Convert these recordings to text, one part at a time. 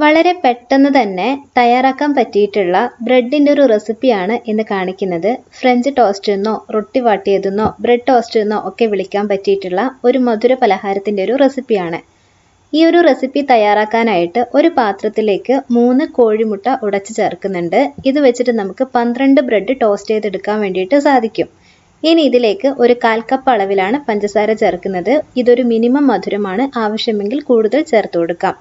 വളരെ പെട്ടെന്ന് തന്നെ തയ്യാറാക്കാൻ പറ്റിയിട്ടുള്ള ബ്രെഡിൻ്റെ ഒരു റെസിപ്പിയാണ് ഇന്ന് കാണിക്കുന്നത്. ഫ്രഞ്ച് ടോസ്റ്റ് എന്നോ റൊട്ടി വാട്ടിയതെന്നോ ബ്രെഡ് ടോസ്റ്റ് എന്നോ ഒക്കെ വിളിക്കാൻ പറ്റിയിട്ടുള്ള ഒരു മധുര പലഹാരത്തിൻ്റെ ഒരു റെസിപ്പിയാണ്. ഈ ഒരു റെസിപ്പി തയ്യാറാക്കാനായിട്ട് ഒരു പാത്രത്തിലേക്ക് 3 കോഴിമുട്ട ഉടച്ച് ചേർക്കുന്നുണ്ട്. ഇത് വെച്ചിട്ട് നമുക്ക് 12 ബ്രെഡ് ടോസ്റ്റ് ചെയ്തെടുക്കാൻ വേണ്ടിയിട്ട് സാധിക്കും. ഇനി ഇതിലേക്ക് ഒരു 1/4 കപ്പ് അളവിലാണ് പഞ്ചസാര ചേർക്കുന്നത്. ഇതൊരു മിനിമം മധുരമാണ്, ആവശ്യമെങ്കിൽ കൂടുതൽ ചേർത്ത് കൊടുക്കാം.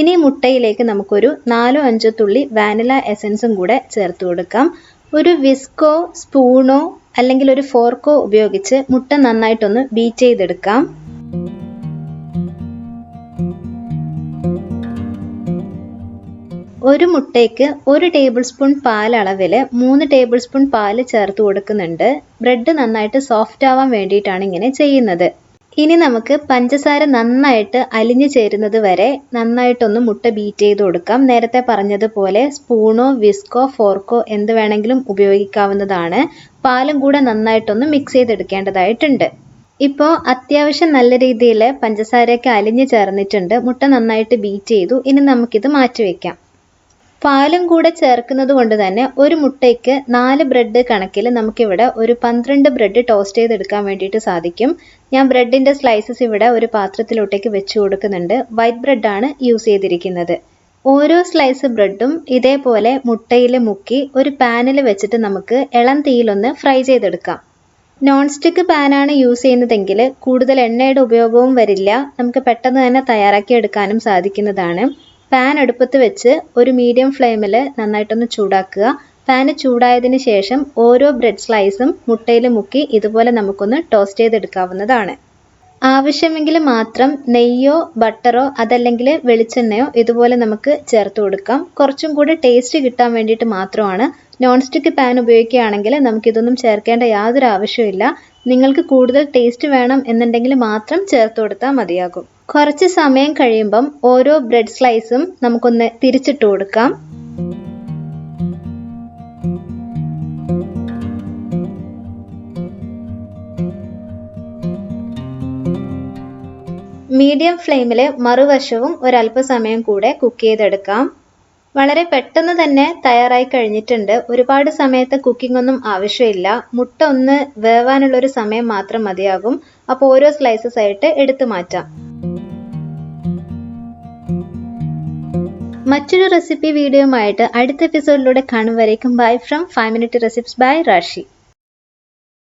ഇനി മുട്ടയിലേക്ക് നമുക്കൊരു 4-5 തുള്ളി വാനില എസൻസും കൂടെ ചേർത്ത് കൊടുക്കാം. ഒരു വിസ്കോ സ്പൂണോ അല്ലെങ്കിൽ ഒരു ഫോർക്കോ ഉപയോഗിച്ച് മുട്ട നന്നായിട്ടൊന്ന് ബീറ്റ് ചെയ്തെടുക്കാം. ഒരു മുട്ടയ്ക്ക് 1 ടേബിൾ സ്പൂൺ പാൽ അളവിൽ 3 ടേബിൾ സ്പൂൺ പാല് ചേർത്ത് കൊടുക്കുന്നുണ്ട്. ബ്രെഡ് നന്നായിട്ട് സോഫ്റ്റ് ആവാൻ വേണ്ടിയിട്ടാണ് ഇങ്ങനെ ചെയ്യുന്നത്. ഇനി നമുക്ക് പഞ്ചസാര നന്നായിട്ട് അലിഞ്ഞു ചേരുന്നത് വരെ നന്നായിട്ടൊന്ന് മുട്ട ബീറ്റ് ചെയ്ത് കൊടുക്കാം. നേരത്തെ പറഞ്ഞതുപോലെ സ്പൂണോ വിസ്കോ ഫോർക്കോ എന്ത് വേണമെങ്കിലും ഉപയോഗിക്കാവുന്നതാണ്. പാലും കൂടെ നന്നായിട്ടൊന്ന് മിക്സ് ചെയ്തെടുക്കേണ്ടതായിട്ടുണ്ട്. ഇപ്പോൾ അത്യാവശ്യം നല്ല രീതിയിൽ പഞ്ചസാരയൊക്കെ അലിഞ്ഞു ചേർന്നിട്ടുണ്ട്. മുട്ട നന്നായിട്ട് ബീറ്റ് ചെയ്തു. ഇനി നമുക്കിത് മാറ്റി വയ്ക്കാം. പാലും കൂടെ ചേർക്കുന്നത് കൊണ്ട് തന്നെ ഒരു മുട്ടയ്ക്ക് 4 ബ്രെഡ് കണക്കിൽ നമുക്കിവിടെ ഒരു 12 ബ്രെഡ് ടോസ്റ്റ് ചെയ്തെടുക്കാൻ വേണ്ടിയിട്ട് സാധിക്കും. ഞാൻ ബ്രെഡിൻ്റെ സ്ലൈസസ് ഇവിടെ ഒരു പാത്രത്തിലോട്ടേക്ക് വെച്ച് കൊടുക്കുന്നുണ്ട്. വൈറ്റ് ബ്രെഡാണ് യൂസ് ചെയ്തിരിക്കുന്നത്. ഓരോ സ്ലൈസ് ബ്രെഡും ഇതേപോലെ മുട്ടയിൽ മുക്കി ഒരു പാനിൽ വെച്ചിട്ട് നമുക്ക് ഇളം തീയിലൊന്ന് ഫ്രൈ ചെയ്തെടുക്കാം. നോൺ സ്റ്റിക്ക് പാനാണ് യൂസ് ചെയ്യുന്നതെങ്കിൽ കൂടുതൽ എണ്ണയുടെ ഉപയോഗവും വരില്ല. നമുക്ക് പെട്ടെന്ന് തന്നെ തയ്യാറാക്കി എടുക്കാനും സാധിക്കുന്നതാണ്. പാൻ അടുപ്പത്ത് വെച്ച് ഒരു മീഡിയം ഫ്ലെയിമിൽ നന്നായിട്ടൊന്ന് ചൂടാക്കുക. പാന് ചൂടായതിന് ശേഷം ഓരോ ബ്രെഡ് സ്ലൈസും മുട്ടയിൽ മുക്കി ഇതുപോലെ നമുക്കൊന്ന് ടോസ്റ്റ് ചെയ്തെടുക്കാവുന്നതാണ്. ആവശ്യമെങ്കിൽ മാത്രം നെയ്യോ ബട്ടറോ അതല്ലെങ്കിൽ വെളിച്ചെണ്ണയോ ഇതുപോലെ നമുക്ക് ചേർത്ത് കൊടുക്കാം. കുറച്ചും കൂടി ടേസ്റ്റ് കിട്ടാൻ വേണ്ടിയിട്ട് മാത്രമാണ്. നോൺ സ്റ്റിക്ക് പാൻ ഉപയോഗിക്കുകയാണെങ്കിൽ നമുക്കിതൊന്നും ചേർക്കേണ്ട യാതൊരു ആവശ്യമില്ല. നിങ്ങൾക്ക് കൂടുതൽ ടേസ്റ്റ് വേണം എന്നുണ്ടെങ്കിൽ മാത്രം ചേർത്ത് കൊടുത്താൽ മതിയാകും. കുറച്ച് സമയം കഴിയുമ്പം ഓരോ ബ്രെഡ് സ്ലൈസും നമുക്കൊന്ന് തിരിച്ചിട്ട് കൊടുക്കാം. മീഡിയം ഫ്ലെയിമിൽ മറുവശവും ഒരല്പസമയം കൂടെ കുക്ക് ചെയ്തെടുക്കാം. വളരെ പെട്ടെന്ന് തന്നെ തയ്യാറായി കഴിഞ്ഞിട്ടുണ്ട്. ഒരുപാട് സമയത്ത് കുക്കിംഗ് ഒന്നും ആവശ്യമില്ല. മുട്ട ഒന്ന് വേവാനുള്ളൊരു സമയം മാത്രം മതിയാകും. അപ്പോൾ ഓരോ സ്ലൈസസ് ആയിട്ട് എടുത്തു മാറ്റാം. മറ്റൊരു റെസിപ്പി വീഡിയോയുമായിട്ട് അടുത്ത എപ്പിസോഡിലൂടെ കാണും വരേക്കും bye from 5 Minute Recipes by Rashi.